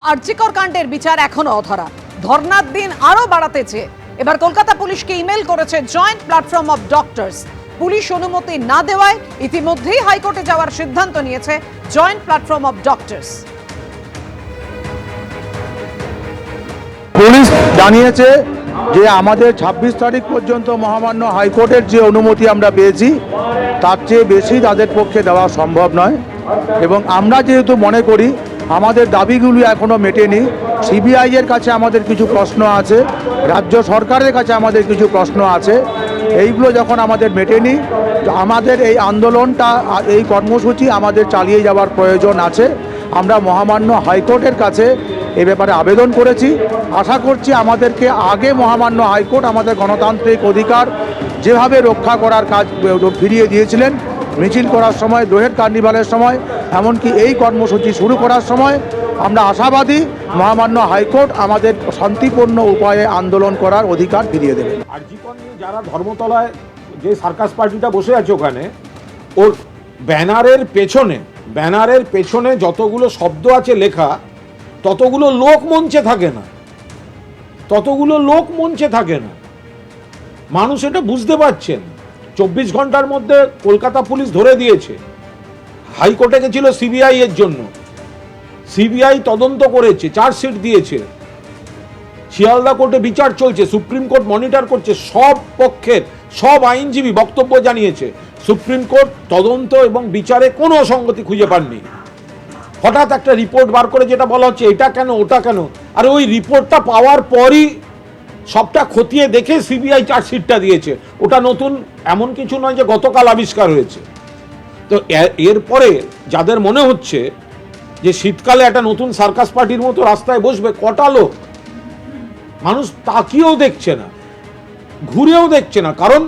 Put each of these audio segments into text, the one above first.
আরজিকর কাণ্ডের বিচার এখনো অধরা। ধর্নার দিন আরো বাড়াতে চেয়ে এবার কলকাতা পুলিশকে ইমেল করেছে joint platform of doctors. Police অনুমতি না দেওয়ায় ইতিমধ্যেই হাইকোর্টে যাওয়ার সিদ্ধান্ত নিয়েছে joint platform of doctors. Police জানিয়েছে যে আমাদের ২৬ তারিখ পর্যন্ত মহামান্য হাইকোর্টের যে অনুমতি আমরা পেয়েছি তার চেয়ে বেশি তাদের পক্ষে দেওয়া সম্ভব নয়, এবং আমরা যেহেতু মনে করি আমাদের দাবিগুলি এখনও মেটেনি, সিবিআই এর কাছে আমাদের কিছু প্রশ্ন আছে, রাজ্য সরকারের কাছে আমাদের কিছু প্রশ্ন আছে, এইগুলো যখন আমাদের মেটেনি আমাদের এই আন্দোলনটা এই কর্মসূচি আমাদের চালিয়ে যাওয়ার প্রয়োজন আছে। আমরা মহামান্য হাইকোর্টের কাছে এ ব্যাপারে আবেদন করেছি। আশা করছি আমাদেরকে আগে মহামান্য হাইকোর্ট আমাদের গণতান্ত্রিক অধিকার যেভাবে রক্ষা করার কাজ ফিরিয়ে দিয়েছিলেন, মিছিল করার সময়, দোহের কার্নিভালের সময়, এমনকি এই কর্মসূচি শুরু করার সময়, আমরা আশাবাদী মহামান্য হাইকোর্ট আমাদের শান্তিপূর্ণ উপায়ে আন্দোলন করার অধিকার ফিরিয়ে দেবে। আরজিকর নিয়ে যারা ধর্মতলায় যে সার্কাস পার্টিটা বসে আছে ওখানে, ওর ব্যানারের পেছনে যতগুলো শব্দ আছে লেখা, ততগুলো লোক মঞ্চে থাকে না। মানুষ এটা বুঝতে পারছেন। 24 ঘন্টার মধ্যে কলকাতা পুলিশ ধরে দিয়েছে। হাইকোর্টে গেছিল সিবিআই এর জন্য, সিবিআই তদন্ত করেছে, চার্জশিট দিয়েছে, শিয়ালদা কোর্টে বিচার চলছে, সুপ্রিম কোর্ট মনিটর করছে, সব পক্ষের সব আইনজীবী বক্তব্য জানিয়েছে। সুপ্রিম কোর্ট তদন্ত এবং বিচারে কোনো অসঙ্গতি খুঁজে পাননি। হঠাৎ একটা রিপোর্ট বার করে যেটা বলা হচ্ছে এটা কেন ওটা কেন, আর ওই রিপোর্টটা পাওয়ার পরই সবটা খতিয়ে দেখে সিবিআই চার্জশিটটা দিয়েছে। ওটা নতুন এমন কিছু নয় যে গতকাল আবিষ্কার হয়েছে। তো এরপরে যাদের মনে হচ্ছে যে শীতকালে একটা নতুন সার্কাস পার্টির মতো রাস্তায় বসবে, কটা লোক, মানুষ তাকিয়েও দেখছে না, ঘুরেও দেখছে না, কারণ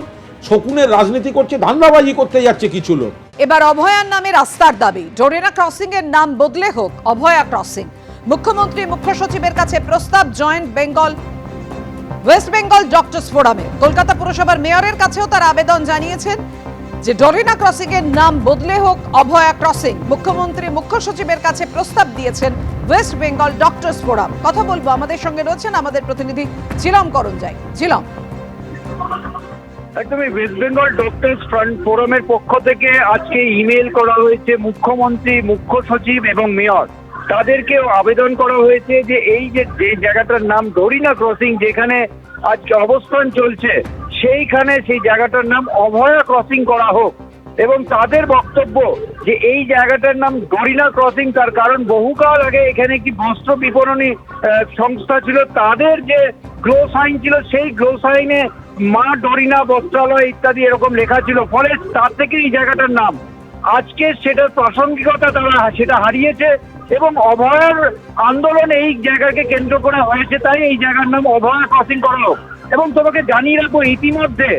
শকুনের রাজনীতি করছে, ধান্দাবাজি করতে যাচ্ছে কিছু লোক। এবার অভয়ার নামে রাস্তার দাবি, ডোরেনা ক্রসিং এর নাম বদলে হোক অভয়া ক্রসিং। মুখ্যমন্ত্রী মুখ্য সচিবের কাছে প্রস্তাব ওয়েস্ট বেঙ্গল ডক্টরস ফোরামে। কলকাতা পুরসভার মেয়রের কাছেও তার আবেদন জানিয়েছেন যে ডোরেনা ক্রসিং এর নাম বদলে হোক অভয়া ক্রসিং। মুখ্যমন্ত্রী মুখ্য সচিবের কাছে প্রস্তাব দিয়েছেন ওয়েস্ট বেঙ্গল ডক্টরস ফোরাম। কথা বলবো, আমাদের সঙ্গে রয়েছেন আমাদের প্রতিনিধি জিলম করঞ্জাই। জিলম, একদমই ওয়েস্ট বেঙ্গল ডক্টরস ফ্রন্ট ফোরামের পক্ষ থেকে আজকে ইমেল করা হয়েছে মুখ্যমন্ত্রী, মুখ্য সচিব এবং মেয়র। তাদেরকেও আবেদন করা হয়েছে যে এই যে জায়গাটার নাম ডোরিনা ক্রসিং, যেখানে আজকে অবস্থান চলছে, সেইখানে সেই জায়গাটার নাম অভয়া ক্রসিং করা হোক। এবং তাদের বক্তব্য যে এই জায়গাটার নাম ডোরিনা ক্রসিং, তার কারণ বহুকাল আগে এখানে একটি বস্ত্র বিপণনী সংস্থা ছিল, তাদের যে গ্লো সাইন ছিল সেই গ্লো সাইনে মা ডোরিনা বস্ত্রালয় ইত্যাদি এরকম লেখা ছিল, ফলে তার থেকে এই জায়গাটার নাম আজকে সেটার প্রাসঙ্গিকতা তারা সেটা হারিয়েছে। এবং অভয়ার আন্দোলন এই জায়গাকে কেন্দ্র করে হয়েছে, তাই এই জায়গার নাম অভয়া ক্রসিং করা হোক। এবং তোমাকে জানিয়ে রাখবো, ইতিমধ্যে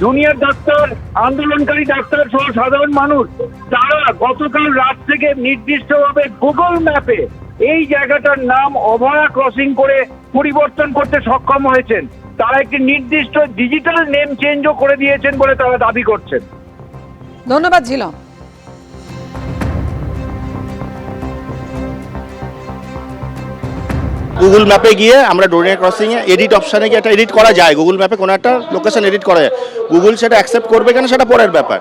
জুনিয়র ডাক্তার, আন্দোলনকারী ডাক্তার সহ সাধারণ মানুষ তারা গতকাল রাত থেকে নির্দিষ্টভাবে গুগল ম্যাপে এই জায়গাটার নাম অভয়া ক্রসিং করে পরিবর্তন করতে সক্ষম হয়েছেন। তারা একটি নির্দিষ্ট ডিজিটাল নেম চেঞ্জও করে দিয়েছেন বলে তারা দাবি করছেন। ধন্যবাদ জিলম। গুগল ম্যাপে গিয়ে আমরা ডোরিনা ক্রসিংয়ে এডিট অপশানে গিয়ে একটা এডিট করা যায়, গুগল ম্যাপে কোনো একটা লোকেশন এডিট করা যায়। গুগল সেটা অ্যাকসেপ্ট করবে কেন সেটা পরের ব্যাপার।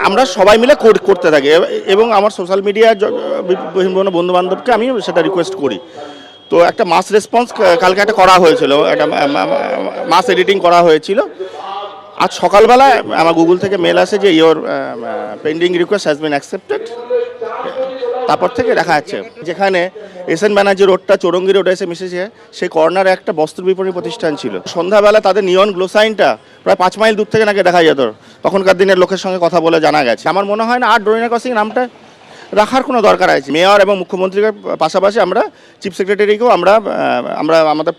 আমরা সবাই মিলে করতে থাকি, এবং আমার সোশ্যাল মিডিয়ার বিভিন্ন বন্ধুবান্ধবকে আমি সেটা রিকোয়েস্ট করি। তো একটা মাস রেসপন্স কালকে একটা করা হয়েছিল, একটা মাস এডিটিং করা হয়েছিল। আজ সকালবেলায় আমার গুগল থেকে মেল আসে যে your pending request has been accepted. তারপর থেকে দেখা যাচ্ছে যেখানে এসএন ব্যানার্জি রোডটা চৌরঙ্গি রোডে এসে মিশেছে, সেই কর্নারে একটা বস্ত্র বিপণী প্রতিষ্ঠান ছিল। সন্ধ্যাবেলা তাদের নিয়ন গ্লো সাইনটা প্রায় 5 মাইল দূর থেকে নাকি দেখা যেত। তখনকার দিনের লোকের সঙ্গে কথা বলে জানা গেছে। আমার মনে হয় না আর ডোরিনা ক্রসিং নামটা রাখার কোনো দরকার আছে। মেয়র এবং মুখ্যমন্ত্রীর পাশাপাশি আমরা চিফ সেক্রেটারিকেও আমরা আমাদের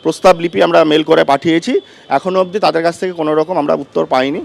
প্রস্তাব লিপি আমরা মেল করে পাঠিয়েছি। এখনও অবধি তাদের কাছ থেকে কোনো রকম আমরা উত্তর পাইনি।